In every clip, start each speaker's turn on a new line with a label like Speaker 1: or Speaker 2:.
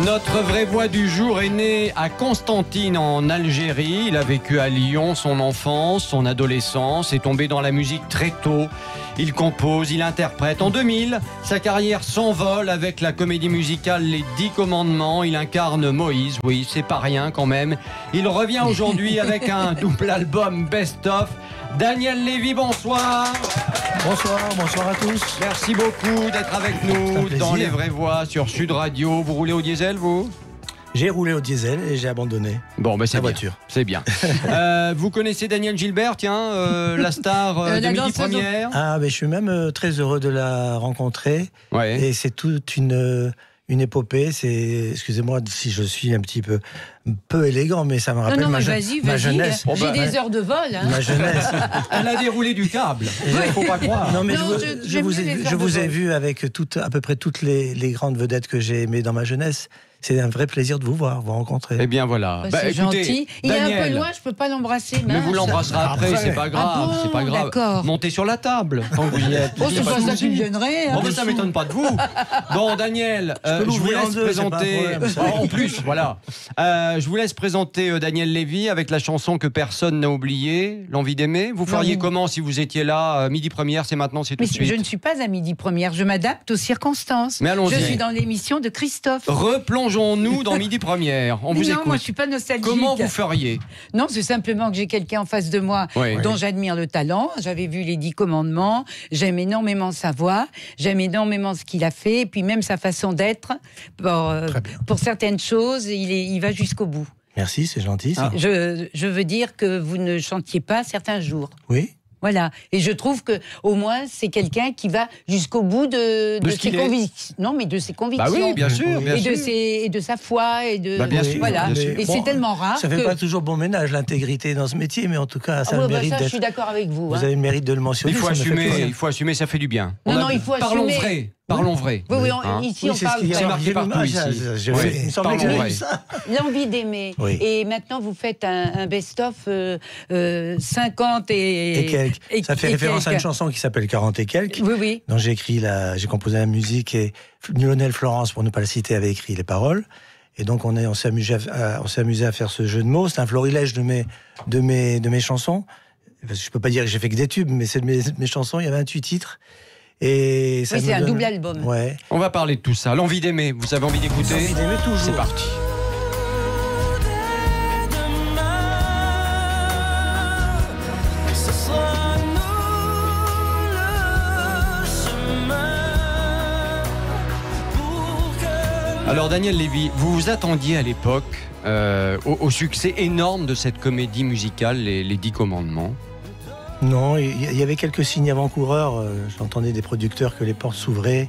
Speaker 1: Notre vraie voix du jour est né à Constantine en Algérie. Il a vécu à Lyon son enfance, son adolescence, est tombé dans la musique très tôt. Il compose, il interprète. En 2000, sa carrière s'envole avec la comédie musicale Les 10 Commandements. Il incarne Moïse, oui, c'est pas rien quand même. Il revient aujourd'hui avec un double album best-of. Daniel Lévy, bonsoir.
Speaker 2: Bonsoir à tous.
Speaker 1: Merci beaucoup d'être avec nous dans Les Vraies Voix sur Sud Radio. Vous roulez au diesel, vous ?
Speaker 2: J'ai roulé au diesel et j'ai abandonné
Speaker 1: c'est
Speaker 2: la voiture.
Speaker 1: C'est bien. Vous connaissez Daniel Gilbert, la star de Midi Première ?
Speaker 2: Ah, mais je suis même très heureux de la rencontrer.
Speaker 1: Ouais.
Speaker 2: Et c'est toute une épopée. Excusez-moi si je suis un petit peu élégant, mais ça me rappelle ma jeunesse.
Speaker 3: J'ai des heures de vol.
Speaker 2: Ma jeunesse.
Speaker 1: Elle a déroulé du câble. Il ne faut pas croire.
Speaker 2: Non, mais je vous ai vu avec à peu près toutes les grandes vedettes que j'ai aimées dans ma jeunesse. C'est un vrai plaisir de vous voir, vous rencontrer.
Speaker 1: Eh bien voilà.
Speaker 3: C'est
Speaker 1: écoutez,
Speaker 3: gentil. Il
Speaker 1: Daniel,
Speaker 3: est un peu loin, je peux pas l'embrasser.
Speaker 1: Mais vous l'embrasserez après, c'est pas grave.
Speaker 3: Ah bon,
Speaker 1: c'est pas grave.
Speaker 3: d'accord.
Speaker 1: Montez sur la table tant que vous y êtes.
Speaker 3: Oh, c'est pas ça qui me gênerait.
Speaker 1: Bon, ça m'étonne pas de vous. Bon, Daniel, je vous laisse présenter. En plus, voilà. Je vous laisse présenter Daniel Lévy avec la chanson que personne n'a oubliée, L'envie d'aimer. Vous feriez comment si vous étiez là, Midi Première, c'est maintenant, c'est tout de suite.
Speaker 3: Je ne suis pas à Midi Première, je m'adapte aux circonstances.
Speaker 1: Mais allons-y.
Speaker 3: Je suis dans l'émission de Christophe.
Speaker 1: Replongeons-nous dans Midi Première. On vous écoute.
Speaker 3: Moi je suis pas nostalgique.
Speaker 1: Comment vous feriez ?
Speaker 3: Non, c'est simplement que j'ai quelqu'un en face de moi dont j'admire le talent. J'avais vu les 10 Commandements. J'aime énormément sa voix. J'aime énormément ce qu'il a fait. Et puis même sa façon d'être. Pour certaines choses, il va jusqu'au bout.
Speaker 2: Merci, c'est gentil.
Speaker 3: Je veux dire que vous ne chantiez pas certains jours.
Speaker 2: Oui.
Speaker 3: Voilà. Et je trouve que au moins c'est quelqu'un qui va jusqu'au bout de ses convictions. Non, mais de ses convictions.
Speaker 1: Bah oui, bien sûr.
Speaker 3: Et de sa foi et de.
Speaker 1: Bien sûr,
Speaker 3: voilà.
Speaker 1: bien sûr.
Speaker 3: Et c'est tellement rare.
Speaker 2: Ça fait pas toujours bon ménage l'intégrité dans ce métier, mais en tout cas ça a le mérite d'être.
Speaker 3: Je suis d'accord avec vous.
Speaker 2: Vous avez le mérite de le mentionner.
Speaker 1: Il faut assumer, ça fait du bien.
Speaker 3: Non, il faut assumer.
Speaker 1: Parlons vrai.
Speaker 3: Oui, ici on parle
Speaker 1: c'est marqué partout ici.
Speaker 2: Il me semblait que j'avais vu ça.
Speaker 3: L'envie d'aimer.
Speaker 2: Oui.
Speaker 3: Et maintenant vous faites un best-of 50 et
Speaker 2: quelques. Ça fait référence à une chanson qui s'appelle 40 et quelques.
Speaker 3: Oui.
Speaker 2: Dont j'ai composé la musique et Lionel Florence, pour ne pas le citer, avait écrit les paroles. Et donc on s'est amusé à faire ce jeu de mots. C'est un florilège de mes chansons. Parce que je peux pas dire que j'ai fait que des tubes, mais c'est de mes chansons. Il y a 28 titres. Et ça
Speaker 3: c'est un double album.
Speaker 2: Ouais.
Speaker 1: On va parler de tout ça. L'envie d'aimer. Vous avez envie d'écouter ?
Speaker 2: L'envie d'aimer toujours.
Speaker 1: C'est parti. Alors Daniel Lévy, vous vous attendiez à l'époque au succès énorme de cette comédie musicale, les 10 Commandements ?
Speaker 2: Non, il y avait quelques signes avant-coureurs. J'entendais des producteurs que les portes s'ouvraient,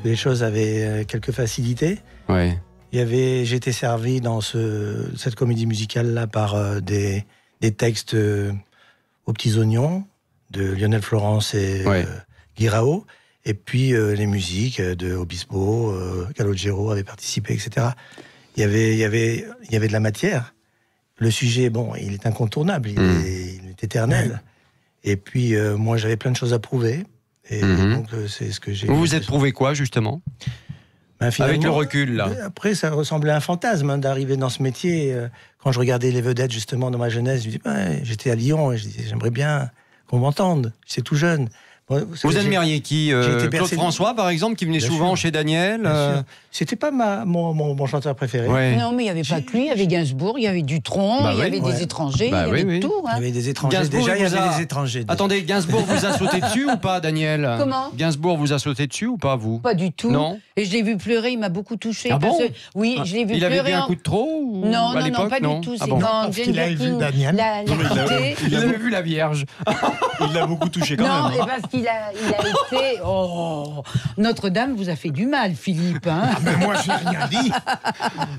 Speaker 2: que les choses avaient quelques facilités.
Speaker 1: Ouais.
Speaker 2: J'ai été servi dans cette comédie musicale-là par des textes aux petits oignons de Lionel Florence et Guirao. Et puis les musiques de Obispo, Calogero avaient participé, etc. Il y avait de la matière. Le sujet, il est incontournable, il est éternel. Et puis moi, j'avais plein de choses à prouver. Et donc c'est ce que j'ai.
Speaker 1: Vous vous êtes prouvé quoi, justement ? Avec le recul, là.
Speaker 2: Après, ça ressemblait à un fantasme d'arriver dans ce métier. Quand je regardais les vedettes, justement, dans ma jeunesse, je me disais, j'étais à Lyon, et je disais, j'aimerais bien qu'on m'entende. C'est tout jeune.
Speaker 1: Vous admiriez qui Claude François, par exemple, qui venait souvent chez Daniel
Speaker 2: C'était pas mon chanteur préféré.
Speaker 1: Ouais.
Speaker 3: Non, mais il n'y avait pas que lui. Il y avait Gainsbourg, il y avait Dutronc, il y avait des étrangers, il y avait tout.
Speaker 2: Il y avait des étrangers.
Speaker 1: Gainsbourg,
Speaker 2: il y avait des étrangers.
Speaker 1: Attendez, Gainsbourg vous a sauté dessus ou pas, Daniel ?
Speaker 3: Comment ?
Speaker 1: Gainsbourg vous a sauté dessus ou pas, vous ?
Speaker 3: Pas du tout.
Speaker 1: Non.
Speaker 3: Et je l'ai vu pleurer, il m'a beaucoup touché.
Speaker 1: Ah bon ?
Speaker 3: Oui, je l'ai vu pleurer.
Speaker 1: Il avait pris un coup de trop
Speaker 3: Non, pas du tout. C'est quand Jane Birkin l'a quitté.
Speaker 1: Il avait vu la Vierge.
Speaker 4: Il l'a beaucoup touché quand même.
Speaker 3: Non, parce qu'il a été... Oh, Notre-Dame vous a fait du mal, Philippe.
Speaker 4: Mais moi, je n'ai rien dit.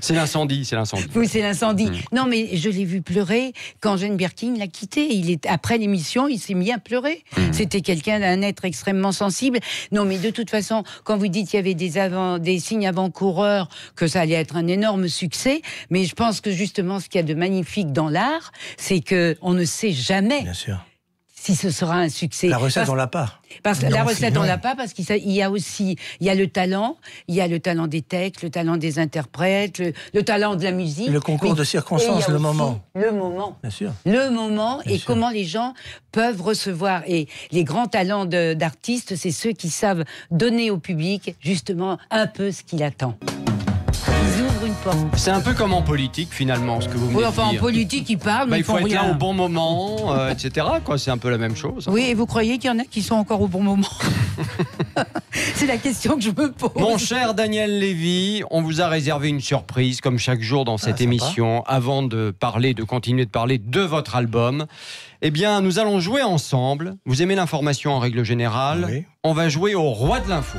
Speaker 1: C'est l'incendie.
Speaker 3: Oui, c'est l'incendie. Non, mais je l'ai vu pleurer quand Jane Birkin l'a quitté. Après l'émission, il s'est mis à pleurer. C'était d'un être extrêmement sensible. Non, mais de toute façon, quand vous dites qu'il y avait des signes avant-coureurs, que ça allait être un énorme succès, mais je pense que justement, ce qu'il y a de magnifique dans l'art, c'est qu'on ne sait jamais.
Speaker 2: Bien sûr.
Speaker 3: si ce sera un succès.
Speaker 2: La recette, on l'a pas.
Speaker 3: Parce que
Speaker 2: Non,
Speaker 3: la
Speaker 2: c'est
Speaker 3: recette,
Speaker 2: non.
Speaker 3: on l'a pas parce qu'il y a aussi, il y a le talent des textes, le talent des interprètes, le talent de la musique.
Speaker 2: Le concours de circonstances,
Speaker 3: Et il y a
Speaker 2: le
Speaker 3: aussi
Speaker 2: moment.
Speaker 3: Le moment.
Speaker 2: Bien sûr.
Speaker 3: Le moment
Speaker 2: Bien
Speaker 3: et
Speaker 2: sûr.
Speaker 3: comment les gens peuvent recevoir. Et les grands talents d'artistes, c'est ceux qui savent donner au public justement un peu ce qu'il attend. Ils ouvrent une porte.
Speaker 1: C'est un peu comme en politique, finalement, ce que vous venez
Speaker 3: Oui,
Speaker 1: de
Speaker 3: enfin en
Speaker 1: dire.
Speaker 3: politique, ils parlent,
Speaker 1: Bah,
Speaker 3: mais
Speaker 1: il
Speaker 3: ils font
Speaker 1: faut être
Speaker 3: rien.
Speaker 1: là au bon moment, etc. quoi. C'est un peu la même chose.
Speaker 3: Oui, et vous croyez qu'il y en a qui sont encore au bon moment? C'est la question que je me pose.
Speaker 1: Mon cher Daniel Lévy, on vous a réservé une surprise, comme chaque jour dans cette
Speaker 2: sympa.
Speaker 1: émission, avant de continuer de parler de votre album. Eh bien, nous allons jouer ensemble. Vous aimez l'information en règle générale?
Speaker 2: Oui.
Speaker 1: On va jouer au roi de l'info.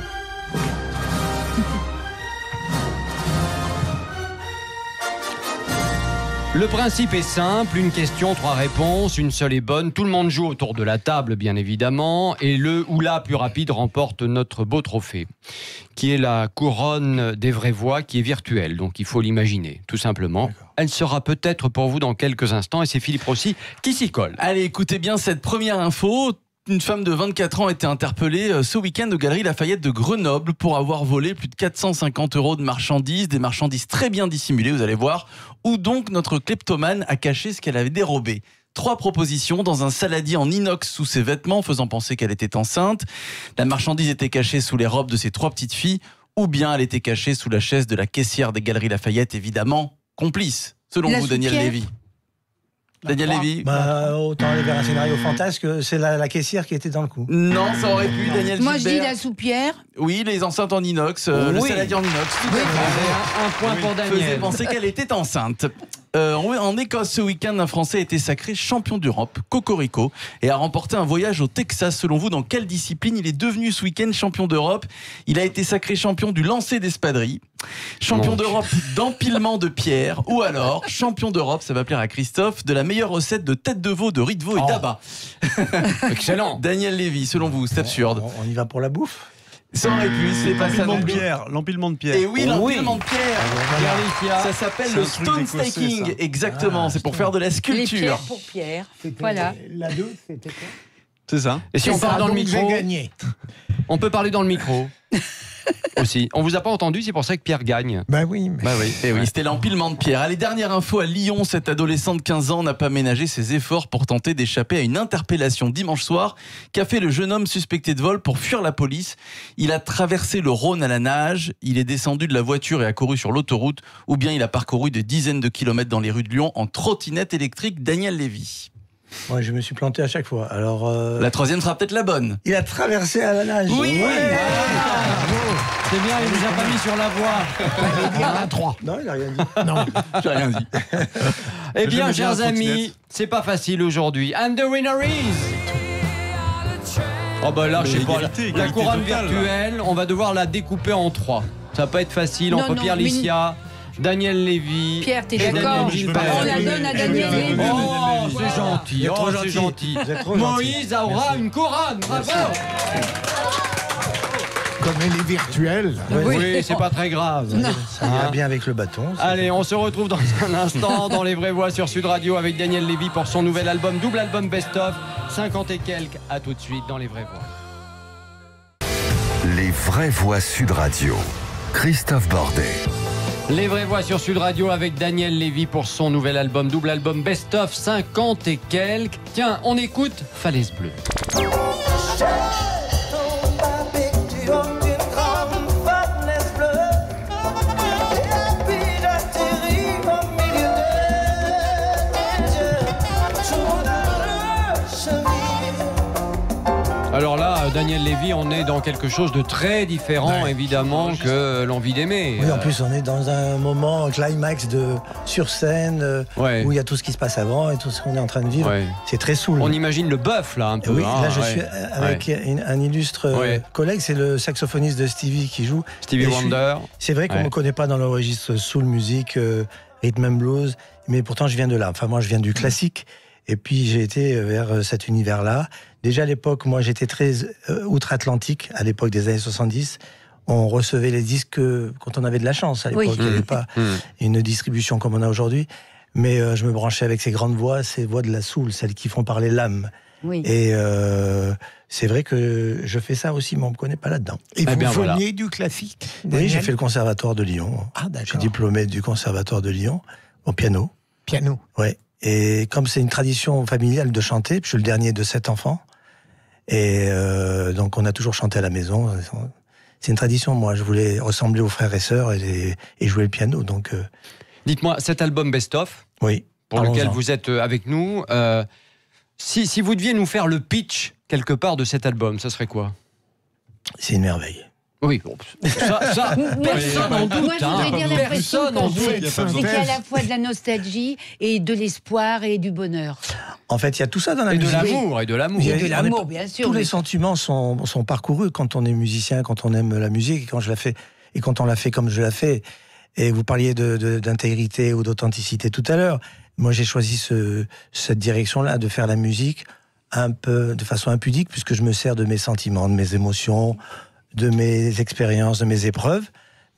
Speaker 1: Le principe est simple, une question, 3 réponses, une seule est bonne. Tout le monde joue autour de la table, bien évidemment, et le ou la plus rapide remporte notre beau trophée, qui est la couronne des vraies voix, qui est virtuelle, donc il faut l'imaginer, tout simplement.
Speaker 2: D'accord.
Speaker 1: Elle sera peut-être pour vous dans quelques instants, et c'est Philippe Rossi qui s'y colle.
Speaker 5: Allez, écoutez bien cette première info. Une femme de 24 ans a été interpellée ce week-end aux Galeries Lafayette de Grenoble pour avoir volé plus de 450 € de marchandises, des marchandises très bien dissimulées, vous allez voir. Où donc notre kleptomane a caché ce qu'elle avait dérobé. 3 propositions dans un saladier en inox sous ses vêtements, faisant penser qu'elle était enceinte. La marchandise était cachée sous les robes de ses 3 petites filles, ou bien elle était cachée sous la chaise de la caissière des Galeries Lafayette, évidemment complice. Selon
Speaker 3: La
Speaker 5: vous, Daniel
Speaker 3: soupière.
Speaker 5: Lévy. Daniel Lévy.
Speaker 2: Autant aller vers un scénario fantasque, c'est la caissière qui était dans le coup.
Speaker 5: Non, ça aurait pu, Daniel
Speaker 3: Moi, je dis
Speaker 5: Gilbert.
Speaker 3: la soupière.
Speaker 5: Oui, les enceintes en inox, le
Speaker 1: Oui.
Speaker 5: saladier en inox. Tout à fait.
Speaker 1: Allez, un point pour
Speaker 5: Faisait
Speaker 1: Daniel.
Speaker 5: penser qu'elle était enceinte. En Écosse, ce week-end, un Français a été sacré champion d'Europe, Cocorico, et a remporté un voyage au Texas. Selon vous, dans quelle discipline il est devenu ce week-end champion d'Europe? Il a été sacré champion du lancer d'espadrilles, champion
Speaker 1: Mon
Speaker 5: d'Europe d'empilement de pierres, ou alors champion d'Europe, ça va plaire à Christophe, de la meilleure recette de tête de veau, de riz de veau et d'abat.
Speaker 1: Excellent.
Speaker 5: Daniel Lévy, selon vous, c'est absurde.
Speaker 2: On y va pour la bouffe.
Speaker 5: Ça aurait pu, c'est pas ça.
Speaker 4: L'empilement
Speaker 5: non
Speaker 4: de
Speaker 5: plus.
Speaker 4: pierre. L'empilement de pierre.
Speaker 5: Et oui, l'empilement de pierre.
Speaker 1: Pierre Licia.
Speaker 5: Ça s'appelle
Speaker 4: C'est
Speaker 5: le
Speaker 4: un truc
Speaker 5: stone
Speaker 4: d'Écossais,
Speaker 5: staking.
Speaker 4: ça.
Speaker 5: Exactement, c'est pour faire de la
Speaker 3: Les
Speaker 5: sculpture.
Speaker 3: pierres pour pierre. Voilà.
Speaker 2: La 2, c'était quoi?
Speaker 4: C'est ça.
Speaker 1: Et si on parle dans le micro,
Speaker 2: J'ai gagné.
Speaker 1: on peut parler dans le micro aussi. On vous a pas entendu, c'est pour ça que Pierre gagne.
Speaker 2: Bah oui, mais...
Speaker 1: Bah oui.
Speaker 5: Et oui, c'était l'empilement de pierre. Allez, dernière info à Lyon, cette adolescente de 15 ans n'a pas ménagé ses efforts pour tenter d'échapper à une interpellation dimanche soir qu'a fait le jeune homme suspecté de vol pour fuir la police. Il a traversé le Rhône à la nage, il est descendu de la voiture et a couru sur l'autoroute, ou bien il a parcouru des dizaines de kilomètres dans les rues de Lyon en trottinette électrique. Daniel Lévy.
Speaker 2: Ouais, je me suis planté à chaque fois. Alors,
Speaker 5: La troisième sera peut-être la bonne.
Speaker 2: il a traversé à la nage.
Speaker 5: Oui.
Speaker 1: C'est bien, il nous a pas mis sur la voie.
Speaker 2: Non, il a rien dit. Non.
Speaker 5: J'ai rien dit.
Speaker 1: Eh bien,
Speaker 4: J'aime bien
Speaker 1: chers
Speaker 4: la
Speaker 1: amis,
Speaker 4: trottinette.
Speaker 1: c'est pas facile aujourd'hui. And the winner is... Oh bah là, je sais
Speaker 4: Mais
Speaker 1: pas,
Speaker 4: égalité,
Speaker 1: la
Speaker 4: égalité
Speaker 1: couronne
Speaker 4: totale, là.
Speaker 1: virtuelle, on va devoir la découper en 3. Ça va pas être facile,
Speaker 3: Non,
Speaker 1: entre
Speaker 3: non,
Speaker 1: Pierre
Speaker 3: mais-
Speaker 1: Licia, Daniel Lévy...
Speaker 3: Pierre, t'es
Speaker 1: et
Speaker 3: d'accord?
Speaker 1: Daniel Gilbert.
Speaker 3: On la donne à Daniel Lévy.
Speaker 1: Oh, c'est gentil,
Speaker 2: Vous êtes trop
Speaker 1: c'est
Speaker 2: gentil.
Speaker 1: gentil.
Speaker 2: Vous êtes trop gentil.
Speaker 1: Moïse aura une couronne, bravo.
Speaker 6: Comme elle est virtuelle.
Speaker 1: Oui, c'est pas très grave.
Speaker 2: Ça ira bien avec le bâton. c'est-
Speaker 1: Allez, on se retrouve dans un instant dans Les Vraies Voix sur Sud Radio avec Daniel Lévy pour son nouvel album, double album best-of, 50 et quelques. À tout de suite dans Les Vraies Voix.
Speaker 7: Les vraies voix Sud Radio. Christophe Bordet.
Speaker 1: Les Vraies Voix sur Sud Radio avec Daniel Lévy pour son nouvel album, double album best-of, 50 et quelques. Tiens, on écoute Falaise Bleue. Alors là, Daniel Lévy, on est dans quelque chose de très différent, évidemment, que l'envie d'aimer.
Speaker 2: Oui, en plus, on est dans un moment climax de sur scène
Speaker 1: Ouais.
Speaker 2: où il y a tout ce qui se passe avant et tout ce qu'on est en train de vivre.
Speaker 1: Ouais.
Speaker 2: C'est très saoul.
Speaker 1: On imagine le bœuf, là, un peu.
Speaker 2: Oui,
Speaker 1: hein,
Speaker 2: là, je
Speaker 1: ouais.
Speaker 2: suis avec un illustre
Speaker 1: Ouais.
Speaker 2: collègue, c'est le saxophoniste de Stevie qui joue.
Speaker 1: Stevie
Speaker 2: Et je suis-
Speaker 1: Wonder.
Speaker 2: C'est vrai qu'on ne
Speaker 1: Ouais.
Speaker 2: me connaît pas dans le registre soul music, rhythm and blues, mais pourtant je viens de là. Enfin, moi, je viens du classique. Et puis j'ai été vers cet univers-là. Déjà à l'époque, moi j'étais très outre-Atlantique, à l'époque des années 70. On recevait les disques quand on avait de la chance. À l'époque,
Speaker 3: Oui.
Speaker 2: il n'y avait pas une distribution comme on a aujourd'hui. Mais je me branchais avec ces grandes voix, ces voix de la soul, celles qui font parler l'âme.
Speaker 3: Oui.
Speaker 2: Et c'est vrai que je fais ça aussi, mais on ne me connaît pas là-dedans.
Speaker 6: Et vous
Speaker 1: bien, voilà.
Speaker 6: veniez du classique,
Speaker 2: Oui,
Speaker 6: Daniel?
Speaker 2: j'ai fait le conservatoire de Lyon.
Speaker 6: Ah, d'accord.
Speaker 2: Je suis diplômé du conservatoire de Lyon, au piano.
Speaker 6: Piano.
Speaker 2: Ouais. Et comme c'est une tradition familiale de chanter, je suis le dernier de 7 enfants. Et donc on a toujours chanté à la maison. C'est une tradition, moi. Je voulais ressembler aux frères et sœurs et jouer le piano. Donc,
Speaker 1: Dites-moi, cet album Best Of,
Speaker 2: oui.
Speaker 1: pour lequel
Speaker 2: Parlons-en.
Speaker 1: vous êtes avec nous, si vous deviez nous faire le pitch quelque part de cet album, ça serait quoi?
Speaker 2: C'est une merveille.
Speaker 1: Oui, bon, ça personne n'en doute.
Speaker 3: Moi, je voudrais dire l'impression
Speaker 1: Personne n'en
Speaker 3: que
Speaker 1: doute.
Speaker 3: c'est qu'il y a à la fois de la nostalgie et de l'espoir et du bonheur.
Speaker 2: En fait, il y a tout ça dans la
Speaker 1: Et de
Speaker 2: musique.
Speaker 1: l'amour, et de l'amour.
Speaker 2: Il y a-
Speaker 3: Et de
Speaker 2: on est
Speaker 3: l'amour,
Speaker 2: pas-
Speaker 3: bien sûr.
Speaker 2: Tous
Speaker 3: mais-
Speaker 2: les sentiments sont parcourus quand on est musicien, quand on aime la musique, et quand je la fais, et quand on la fait comme je la fais. Et vous parliez d'intégrité ou d'authenticité tout à l'heure. Moi, j'ai choisi cette direction-là, de faire la musique un peu de façon impudique, puisque je me sers de mes sentiments, de mes émotions, de mes expériences, de mes épreuves.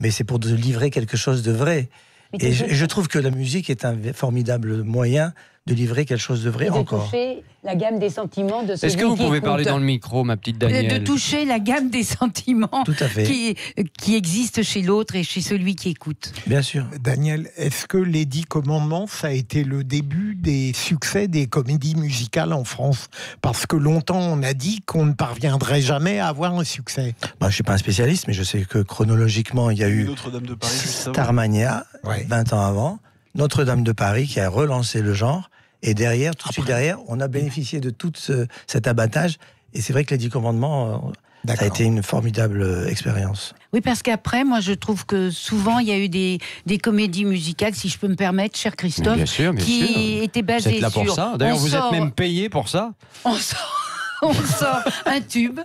Speaker 2: Mais c'est pour livrer quelque chose de vrai.
Speaker 3: Mais
Speaker 2: Et
Speaker 3: tu
Speaker 2: je trouve que la musique est un formidable moyen de livrer quelque chose de vrai
Speaker 3: de
Speaker 2: encore.
Speaker 3: toucher la gamme des sentiments de celui
Speaker 1: Est-ce que vous
Speaker 3: qui
Speaker 1: pouvez
Speaker 3: écoute.
Speaker 1: parler dans le micro, ma petite
Speaker 3: De
Speaker 1: Danielle?
Speaker 3: toucher la gamme des sentiments
Speaker 2: Tout à fait.
Speaker 3: qui existent chez l'autre et chez celui qui écoute.
Speaker 2: Bien sûr.
Speaker 6: Daniel, est-ce que les 10 commandements, ça a été le début des succès des comédies musicales en France? Parce que longtemps, on a dit qu'on ne parviendrait jamais à avoir un succès.
Speaker 2: Moi, je suis pas un spécialiste, mais je sais que chronologiquement, il y a eu
Speaker 4: Notre-Dame de Paris juste avant.
Speaker 2: Starmania,
Speaker 6: Ouais.
Speaker 2: 20 ans avant, Notre-Dame de Paris qui a relancé le genre, et derrière, tout de suite derrière, on a bénéficié de tout cet abattage, et c'est vrai que les 10 commandements, ça a
Speaker 6: D'accord.
Speaker 2: été une formidable expérience.
Speaker 3: Oui, parce qu'après, moi, je trouve que souvent, il y a eu des comédies musicales, si je peux me permettre, cher Christophe,
Speaker 1: Bien sûr, bien
Speaker 3: qui
Speaker 1: sûr.
Speaker 3: étaient
Speaker 1: Vous
Speaker 3: basées
Speaker 1: êtes là pour
Speaker 3: sur...
Speaker 1: ça. D'ailleurs,
Speaker 3: on
Speaker 1: vous
Speaker 3: sort-
Speaker 1: êtes même payé pour ça.
Speaker 3: on sort un tube,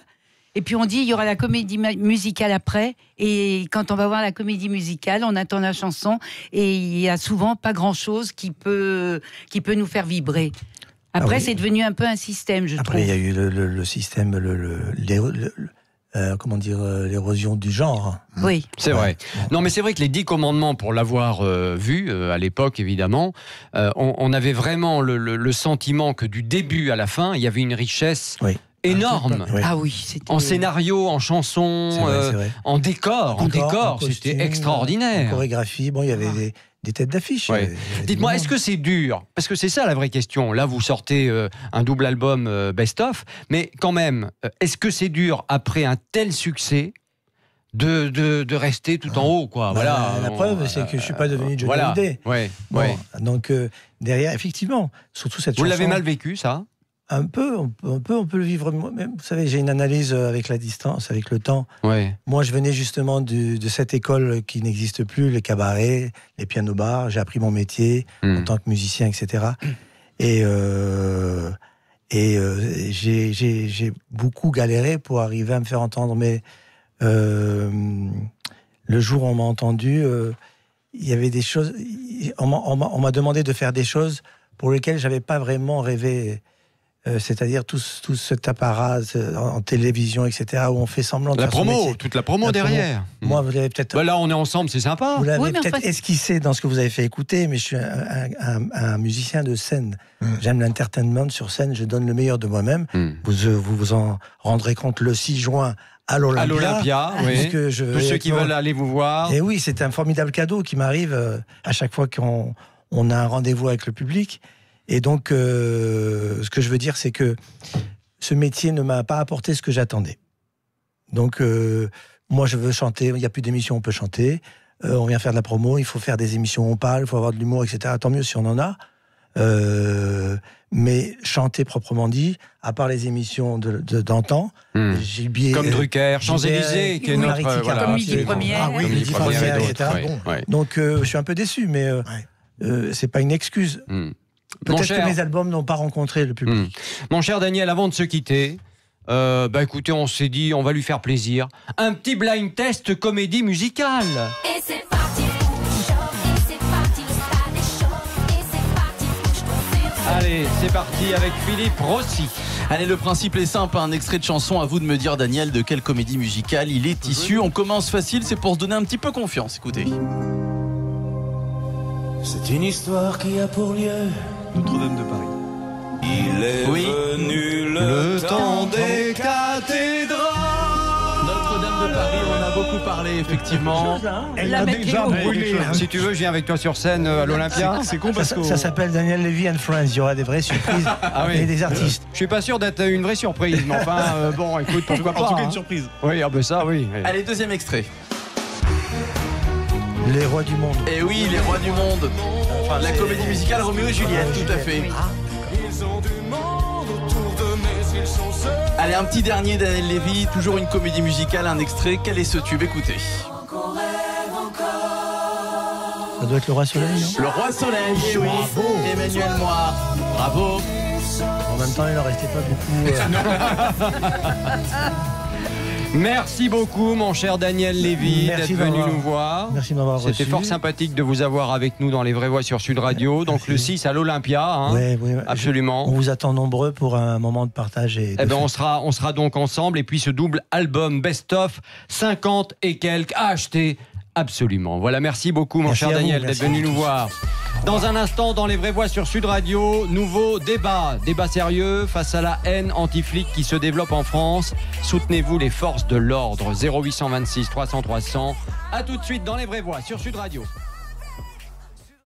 Speaker 3: et puis on dit il y aura la comédie musicale après, et quand on va voir la comédie musicale, on attend la chanson, et il y a souvent pas grand-chose qui peut nous faire vibrer. Après,
Speaker 2: oui.
Speaker 3: c'est devenu un peu un système, je
Speaker 2: Après, il y
Speaker 3: trouve.
Speaker 2: a eu le système, comment dire, l'érosion du genre.
Speaker 3: Oui.
Speaker 1: C'est vrai. Non, mais c'est vrai que les 10 commandements, pour l'avoir vu à l'époque, évidemment, on avait vraiment le sentiment que du début à la fin, il y avait une richesse
Speaker 2: Oui.
Speaker 1: énorme.
Speaker 2: Oui.
Speaker 3: Ah oui, c'était...
Speaker 1: En scénario, en chanson,
Speaker 2: C'est vrai, c'est vrai.
Speaker 1: en décor,
Speaker 2: En
Speaker 1: c'était
Speaker 2: costume, En
Speaker 1: extraordinaire.
Speaker 2: chorégraphie, bon, il y avait des têtes d'affiche.
Speaker 1: Ouais.
Speaker 2: il y avait du
Speaker 1: Dites-moi,
Speaker 2: monde.
Speaker 1: est-ce que c'est dur? Parce que c'est ça la vraie question. Là, vous sortez un double album best-of, mais quand même, est-ce que c'est dur, après un tel succès, de rester tout en haut, quoi?
Speaker 2: Bah,
Speaker 1: Voilà.
Speaker 2: la preuve, c'est que je suis pas devenu Johnny
Speaker 1: Voilà.
Speaker 2: Hallyday.
Speaker 1: Ouais,
Speaker 2: Bon,
Speaker 1: ouais.
Speaker 2: donc derrière, effectivement, surtout cette
Speaker 1: Vous
Speaker 2: chanson.
Speaker 1: l'avez mal vécu, ça?
Speaker 2: Un peu, on peut le vivre moi-même. Vous savez, j'ai une analyse avec la distance, avec le temps.
Speaker 1: Ouais.
Speaker 2: Moi, je venais justement de cette école qui n'existe plus, les cabarets, les piano-bars. J'ai appris mon métier en tant que musicien, etc. Et j'ai beaucoup galéré pour arriver à me faire entendre. Mais le jour où on m'a entendu, il y avait des choses. On m'a demandé de faire des choses pour lesquelles j'avais pas vraiment rêvé. C'est-à-dire tout cet apparat en télévision, etc., où on fait semblant de
Speaker 1: La
Speaker 2: faire son
Speaker 1: promo,
Speaker 2: métier.
Speaker 1: toute la promo
Speaker 2: La
Speaker 1: derrière.
Speaker 2: Moi, vous l'avez peut-être...
Speaker 1: Bah là, on est ensemble, c'est sympa.
Speaker 2: Vous l'avez
Speaker 3: Oui, mais
Speaker 2: peut-être
Speaker 3: enfin,
Speaker 2: esquissé dans ce que vous avez fait écouter, mais je suis un musicien de scène. J'aime l'entertainment sur scène, je donne le meilleur de moi-même. Vous en rendrez compte le 6 juin à l'Olympia.
Speaker 1: À l'Olympia, oui.
Speaker 2: Puisque je
Speaker 1: Tous
Speaker 2: vais
Speaker 1: ceux
Speaker 2: être
Speaker 1: qui veulent aller vous voir.
Speaker 2: Et oui, c'est un formidable cadeau qui m'arrive à chaque fois qu'on a un rendez-vous avec le public. Et donc, ce que je veux dire, c'est que ce métier ne m'a pas apporté ce que j'attendais. Donc, moi, je veux chanter. Il n'y a plus d'émissions, on peut chanter. On vient faire de la promo, il faut faire des émissions où on parle, il faut avoir de l'humour, etc. Tant mieux si on en a. Mais chanter proprement dit, à part les émissions d'antan, Gibier...
Speaker 1: Comme Drucker, Champs-Élysées,
Speaker 2: Gilbert,
Speaker 1: qui est notre...
Speaker 2: Marie Tica,
Speaker 3: Comme Midi Première.
Speaker 6: Ah oui,
Speaker 1: Comme Midi
Speaker 2: Midi
Speaker 1: Première et
Speaker 2: Première,
Speaker 1: d'autres,
Speaker 2: etc.
Speaker 1: ouais,
Speaker 2: Bon.
Speaker 1: ouais.
Speaker 2: Donc, je suis un peu déçu, mais c'est pas une excuse.
Speaker 1: Mon
Speaker 2: Peut-être
Speaker 1: cher-
Speaker 2: que mes albums n'ont pas rencontré le public.
Speaker 1: Mon cher Daniel, avant de se quitter, écoutez, on s'est dit, on va lui faire plaisir. Un petit blind test comédie musicale.
Speaker 8: Et c'est parti pour le show, et c'est parti, le stade est chaud, et c'est parti, bouge ton cerveau.
Speaker 1: Allez, c'est parti avec Philippe Rossi.
Speaker 5: Allez, le principe est simple, un extrait de chanson, à vous de me dire, Daniel, de quelle comédie musicale il est issu. On commence facile, c'est pour se donner un petit peu confiance, écoutez.
Speaker 9: C'est une histoire qui a pour lieu
Speaker 4: Notre-Dame de Paris.
Speaker 9: Il est
Speaker 5: Oui.
Speaker 9: venu
Speaker 1: Le temps des cathédrales.
Speaker 5: Notre-Dame de Paris, on en a beaucoup parlé, effectivement.
Speaker 6: Elle
Speaker 3: La
Speaker 6: a
Speaker 3: météo.
Speaker 6: déjà brûlé. hein.
Speaker 1: Si tu veux, je viens avec toi sur scène à l'Olympia.
Speaker 4: C'est con parce que.
Speaker 2: Ça s'appelle Daniel Levy and Friends. Il y aura des vraies surprises
Speaker 1: oui.
Speaker 2: et des artistes.
Speaker 1: Je suis pas sûr d'être une vraie surprise, mais enfin, bon, écoute, pourquoi pas.
Speaker 4: En tout cas,
Speaker 1: hein.
Speaker 4: une surprise.
Speaker 1: Oui, ah ben ça, oui.
Speaker 5: Allez, deuxième extrait.
Speaker 2: Les rois du monde.
Speaker 5: Et oui, les rois du monde.
Speaker 2: Enfin,
Speaker 5: La
Speaker 2: c'est-
Speaker 5: comédie musicale Roméo et Juliette, tout à fait. Allez, un petit dernier Daniel Lévy, toujours une comédie musicale, un extrait. Quel est ce tube? Écoutez.
Speaker 2: Ça doit être le roi soleil, non?
Speaker 5: Le roi soleil, eh oui. Emmanuel Moir. Bravo.
Speaker 2: En même temps, il n'en restait pas beaucoup.
Speaker 1: Merci beaucoup, mon cher Daniel Lévy,
Speaker 2: Merci
Speaker 1: d'être venu
Speaker 2: d'avoir-
Speaker 1: nous voir.
Speaker 2: Merci de m'avoir reçu.
Speaker 1: C'était fort sympathique de vous avoir avec nous dans Les Vraies Voix sur Sud Radio. Donc
Speaker 2: Merci.
Speaker 1: le 6 à l'Olympia, hein.
Speaker 2: Ouais, ouais,
Speaker 1: Absolument.
Speaker 2: On vous attend nombreux pour un moment de partage. Et de
Speaker 1: Eh ben,
Speaker 2: fête.
Speaker 1: on sera donc ensemble. Et puis ce double album best-of, 50 et quelques à acheter. Absolument. Voilà, merci beaucoup, mon
Speaker 2: Merci
Speaker 1: cher
Speaker 2: à vous,
Speaker 1: Daniel,
Speaker 2: merci.
Speaker 1: d'être venu nous voir. Dans un instant, dans Les Vraies Voix sur Sud Radio, nouveau débat. Débat sérieux face à la haine anti-flic qui se développe en France. Soutenez-vous les forces de l'ordre. 0826 300 300. À tout de suite dans Les Vraies Voix sur Sud Radio.